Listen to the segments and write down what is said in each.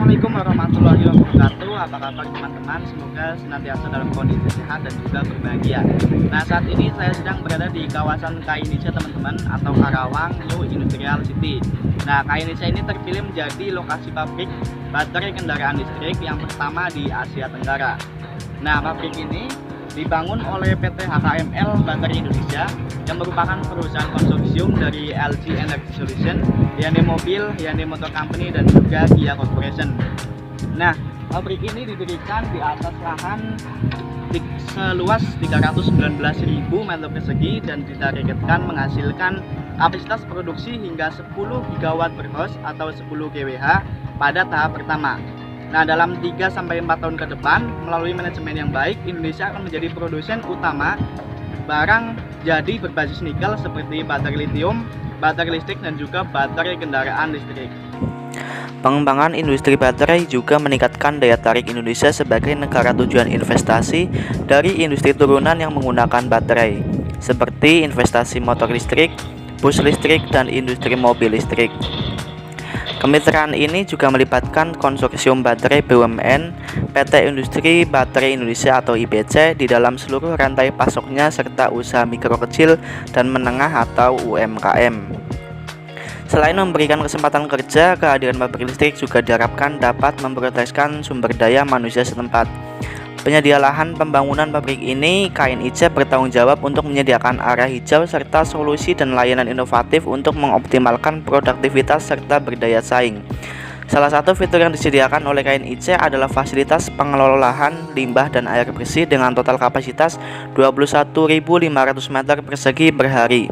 Assalamualaikum warahmatullahi wabarakatuh. Apa kabar teman-teman? Semoga senantiasa dalam kondisi sehat dan juga berbahagia. Nah, saat ini saya sedang berada di kawasan K-Indonesia teman-teman, atau Karawang New Industrial City. Nah, K-Indonesia ini terpilih menjadi lokasi pabrik baterai kendaraan listrik yang pertama di Asia Tenggara. Nah, pabrik ini dibangun oleh PT HKML Baterai Indonesia yang merupakan perusahaan konsorsium dari LG Energy Solution, Hyundai Mobil, Hyundai Motor Company, dan juga Kia Corporation. Nah, pabrik ini didirikan di atas lahan seluas 319.000 meter persegi dan ditargetkan menghasilkan kapasitas produksi hingga 10 gigawatt per hours atau 10 GWh pada tahap pertama. Nah, dalam 3-4 tahun ke depan, melalui manajemen yang baik, Indonesia akan menjadi produsen utama barang jadi berbasis nikel seperti baterai litium, baterai listrik, dan juga baterai kendaraan listrik. Pengembangan industri baterai juga meningkatkan daya tarik Indonesia sebagai negara tujuan investasi dari industri turunan yang menggunakan baterai, seperti investasi motor listrik, bus listrik, dan industri mobil listrik. Kemitraan ini juga melibatkan konsorsium baterai BUMN, PT Industri Baterai Indonesia atau IBC di dalam seluruh rantai pasoknya serta usaha mikro kecil dan menengah atau UMKM. Selain memberikan kesempatan kerja, kehadiran pabrik listrik juga diharapkan dapat memprioritaskan sumber daya manusia setempat. Penyedia lahan pembangunan pabrik ini, KNIC bertanggung jawab untuk menyediakan area hijau serta solusi dan layanan inovatif untuk mengoptimalkan produktivitas serta berdaya saing. Salah satu fitur yang disediakan oleh KNIC adalah fasilitas pengelola lahan, limbah, dan air bersih dengan total kapasitas 21.500 meter persegi per hari.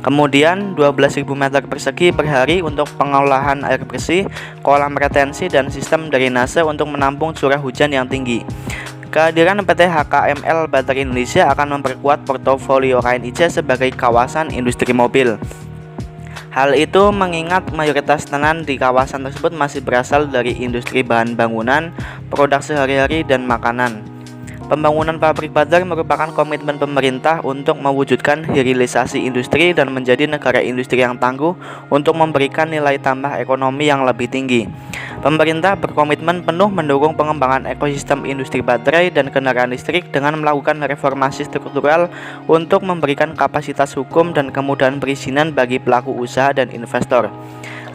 Kemudian 12.000 meter persegi per hari untuk pengolahan air bersih, kolam retensi, dan sistem drainase untuk menampung curah hujan yang tinggi. Kehadiran PT HKML Baterai Indonesia akan memperkuat portofolio KNIC sebagai kawasan industri mobil. Hal itu mengingat mayoritas tenan di kawasan tersebut masih berasal dari industri bahan bangunan, produk sehari-hari, dan makanan. Pembangunan pabrik baterai merupakan komitmen pemerintah untuk mewujudkan hilirisasi industri dan menjadi negara industri yang tangguh untuk memberikan nilai tambah ekonomi yang lebih tinggi. Pemerintah berkomitmen penuh mendukung pengembangan ekosistem industri baterai dan kendaraan listrik dengan melakukan reformasi struktural untuk memberikan kapasitas hukum dan kemudahan perizinan bagi pelaku usaha dan investor.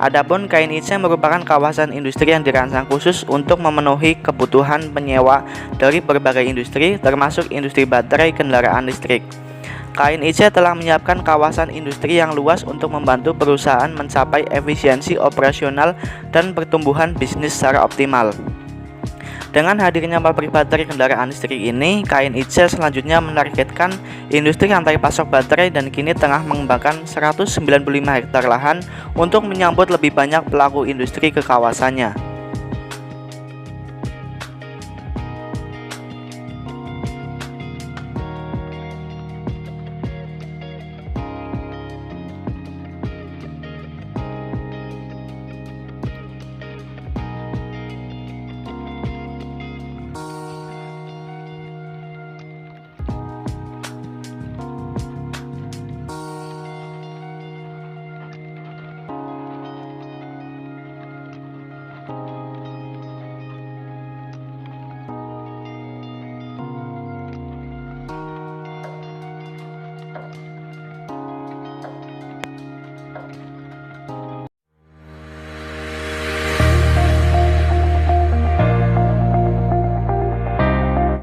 Adapun KNIC merupakan kawasan industri yang dirancang khusus untuk memenuhi kebutuhan penyewa dari berbagai industri, termasuk industri baterai kendaraan listrik. KNIC telah menyiapkan kawasan industri yang luas untuk membantu perusahaan mencapai efisiensi operasional dan pertumbuhan bisnis secara optimal. Dengan hadirnya pabrik baterai kendaraan listrik ini, KNIC selanjutnya menargetkan industri rantai pasok baterai dan kini tengah mengembangkan 195 hektar lahan untuk menyambut lebih banyak pelaku industri ke kawasannya.